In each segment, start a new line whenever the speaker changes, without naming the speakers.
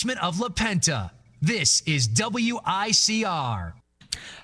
of La Penta. This is WICR.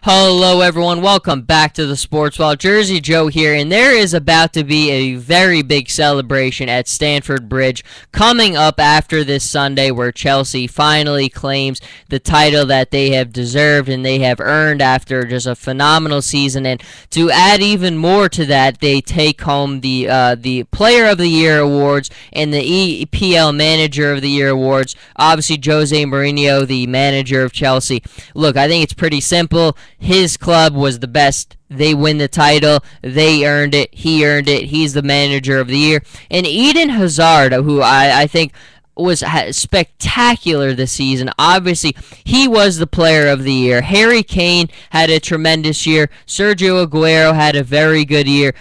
Hello everyone, welcome back to the Sports Wall. Jersey Joe here, and there is about to be a very big celebration at Stamford Bridge coming up after this Sunday, where Chelsea finally claims the title that they have deserved and they have earned after just a phenomenal season. And to add even more to that, they take home the Player of the Year awards and the EPL Manager of the Year awards. Obviously, Jose Mourinho, the manager of Chelsea. Look, I think it's pretty simple. His club was the best. They win the title. They earned it. He earned it. He's the manager of the year. And Eden Hazard, who I think was spectacular this season. Obviously, he was the player of the year. Harry Kane had a tremendous year. Sergio Aguero had a very good year.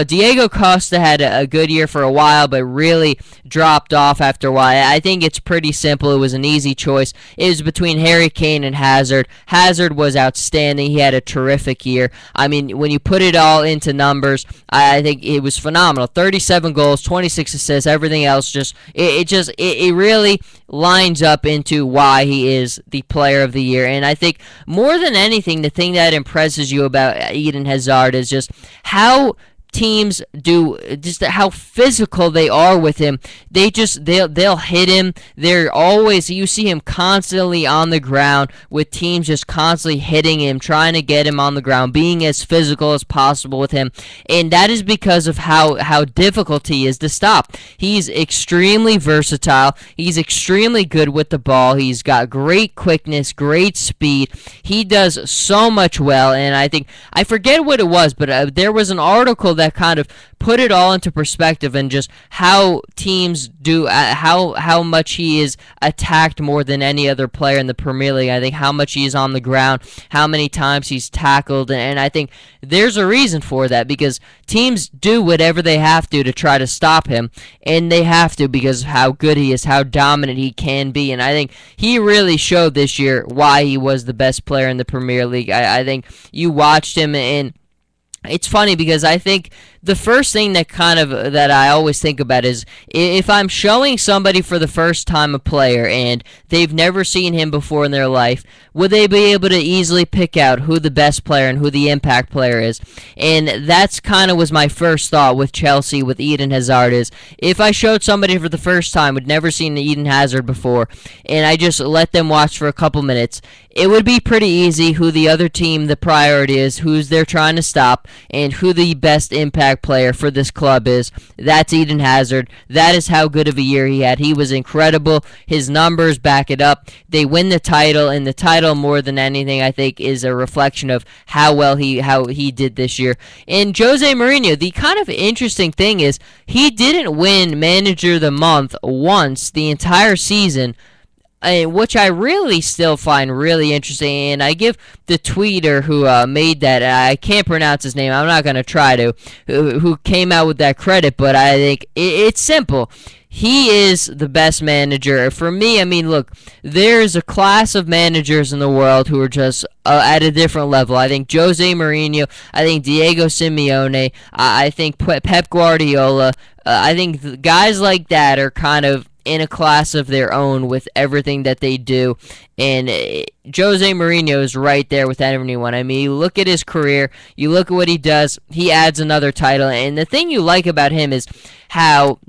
Diego Costa had a good year for a while, but really dropped off after a while. I think it's pretty simple. It was an easy choice. It was between Harry Kane and Hazard. Hazard was outstanding. He had a terrific year. I mean, when you put it all into numbers, I think it was phenomenal. 37 goals, 26 assists, everything else it really lines up into why he is the player of the year. And I think more than anything, the thing that impresses you about Eden Hazard is just how teams do, just how physical they are with him. They'll hit him. You see him constantly on the ground, with teams just constantly hitting him, trying to get him on the ground, being as physical as possible with him. And that is because of how difficult he is to stop. He's extremely versatile. He's extremely good with the ball. He's got great quickness, great speed. He does so much well. And I forget what it was, but there was an article that kind of put it all into perspective, and just how teams do, how much he is attacked more than any other player in the Premier League. I think how much he is on the ground, how many times he's tackled, and I think there's a reason for that, because teams do whatever they have to try to stop him, and they have to because of how good he is, how dominant he can be. And I think he really showed this year why he was the best player in the Premier League. I think you watched him, and it's funny because I think the first thing that I always think about is, if I'm showing somebody for the first time a player and they've never seen him before in their life, would they be able to easily pick out who the best player and who the impact player is? And that's kind of was my first thought with Chelsea, with Eden Hazard, is if I showed somebody for the first time who'd never seen Eden Hazard before, and I just let them watch for a couple minutes, it would be pretty easy who the other team, the priority is, who's they're trying to stop, and who the best impact player for this club is. That's Eden Hazard. That is how good of a year he had. He was incredible. His numbers back it up. They win the title, and the title, more than anything, I think, is a reflection of how he did this year. And Jose Mourinho, the kind of interesting thing is, he didn't win Manager of the Month once the entire season, which I really still find really interesting. And I give the tweeter who made that, I can't pronounce his name, I'm not going to try to, who came out with that credit, but I think it's simple. He is the best manager. For me, I mean, look, there's a class of managers in the world who are just at a different level. I think Jose Mourinho, I think Diego Simeone, I think Pep Guardiola, I think guys like that are kind of in a class of their own with everything that they do. And Jose Mourinho is right there with everyone. I mean, you look at his career, you look at what he does, he adds another title. And the thing you like about him is how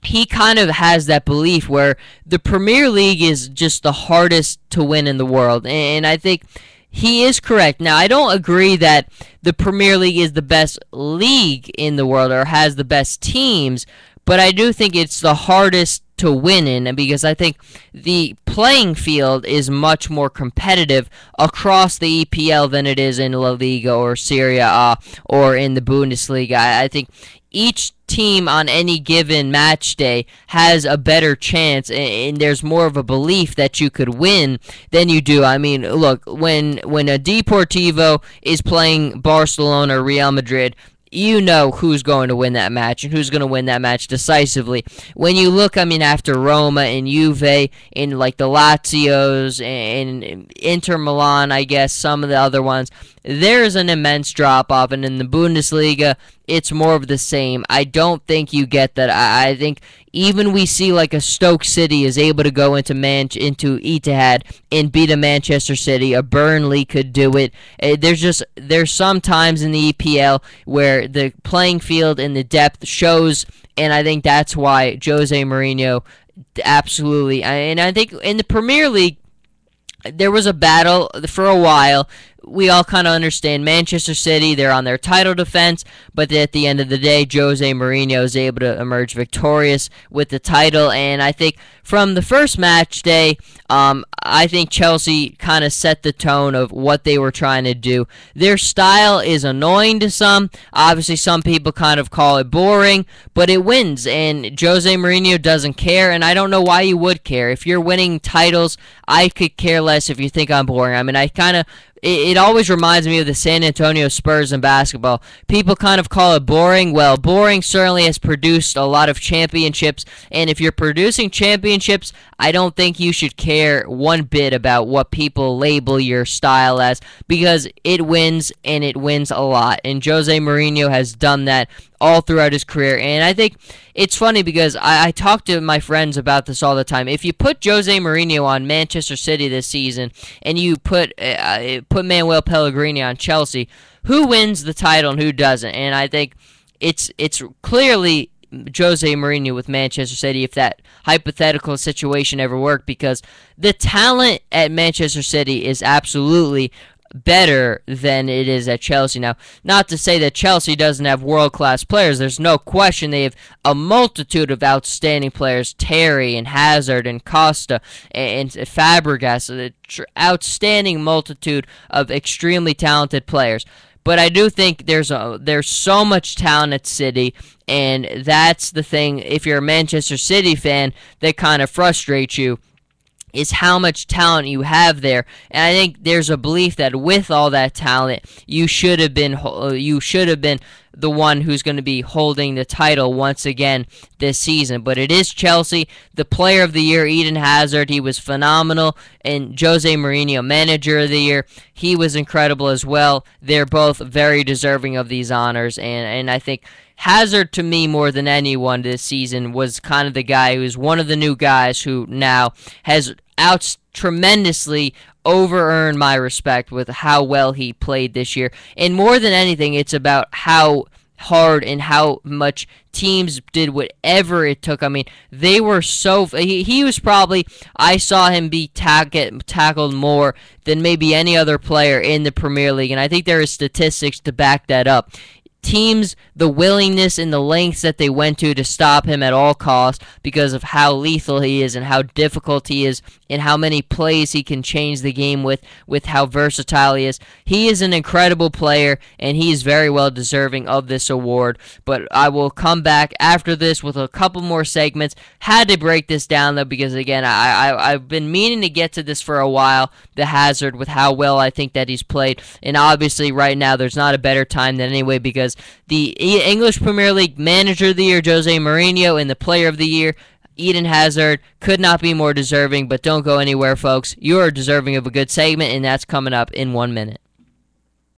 he kind of has that belief where the Premier League is just the hardest to win in the world. And I think he is correct. Now, I don't agree that the Premier League is the best league in the world or has the best teams, but I do think it's the hardest to win in, because I think the playing field is much more competitive across the EPL than it is in La Liga or Serie A or in the Bundesliga. I think each team on any given match day has a better chance, and there's more of a belief that you could win than you do. I mean, look, when a Deportivo is playing Barcelona or Real Madrid, you know who's going to win that match and who's going to win that match decisively. When you look, I mean, after Roma and Juve and like the Lazios and Inter Milan, I guess, some of the other ones, there's an immense drop-off, and in the Bundesliga, it's more of the same. I don't think you get that. I think even we see like a Stoke City is able to go into Etihad and beat a Manchester City. A Burnley could do it. There's some times in the EPL where the playing field and the depth shows, and I think that's why Jose Mourinho absolutely. And I think in the Premier League, there was a battle for a while. We all kind of understand Manchester City, they're on their title defense, but at the end of the day, Jose Mourinho is able to emerge victorious with the title. And I think from the first match day, I think Chelsea kind of set the tone of what they were trying to do. Their style is annoying to some. Obviously, some people kind of call it boring, but it wins, and Jose Mourinho doesn't care, and I don't know why you would care. If you're winning titles, I could care less if you think I'm boring. I mean, it always reminds me of the San Antonio Spurs in basketball. People kind of call it boring. Well, boring certainly has produced a lot of championships, and if you're producing championships, I don't think you should care one bit about what people label your style as, because it wins, and it wins a lot. And Jose Mourinho has done that all throughout his career. And I think it's funny because I talk to my friends about this all the time. If you put Jose Mourinho on Manchester City this season and you put Manuel Pellegrini on Chelsea, who wins the title and who doesn't? And I think it's clearly Jose Mourinho with Manchester City, if that hypothetical situation ever worked, because the talent at Manchester City is absolutely better than it is at Chelsea. Now, not to say that Chelsea doesn't have world-class players. There's no question they have a multitude of outstanding players, Terry and Hazard and Costa and Fabregas, an outstanding multitude of extremely talented players. But I do think there's so much talent at City, and that's the thing, if you're a Manchester City fan, that kind of frustrates you, is how much talent you have there. And I think there's a belief that with all that talent, you should have been the one who's going to be holding the title once again this season. But it is Chelsea. The player of the year, Eden Hazard, he was phenomenal. And Jose Mourinho, manager of the year, he was incredible as well. They're both very deserving of these honors. And I think Hazard, to me, more than anyone this season, was kind of the guy who's one of the new guys who now has tremendously over-earned my respect with how well he played this year. And more than anything, it's about how hard and how much teams did whatever it took. I mean, they were so... He was probably... I saw him be tackled more than maybe any other player in the Premier League, and I think there are statistics to back that up. Teams, the willingness and the lengths that they went to stop him at all costs because of how lethal he is and how difficult he is and how many plays he can change the game with how versatile he is. He is an incredible player, and he is very well deserving of this award. But I will come back after this with a couple more segments. Had to break this down, though, because, again, I've been meaning to get to this for a while, the Hazard, with how well I think that he's played. And obviously, right now, there's not a better time than anyway, because the English Premier League Manager of the Year, Jose Mourinho, and the Player of the Year, Eden Hazard, could not be more deserving. But don't go anywhere, folks. You are deserving of a good segment, and that's coming up in 1 minute.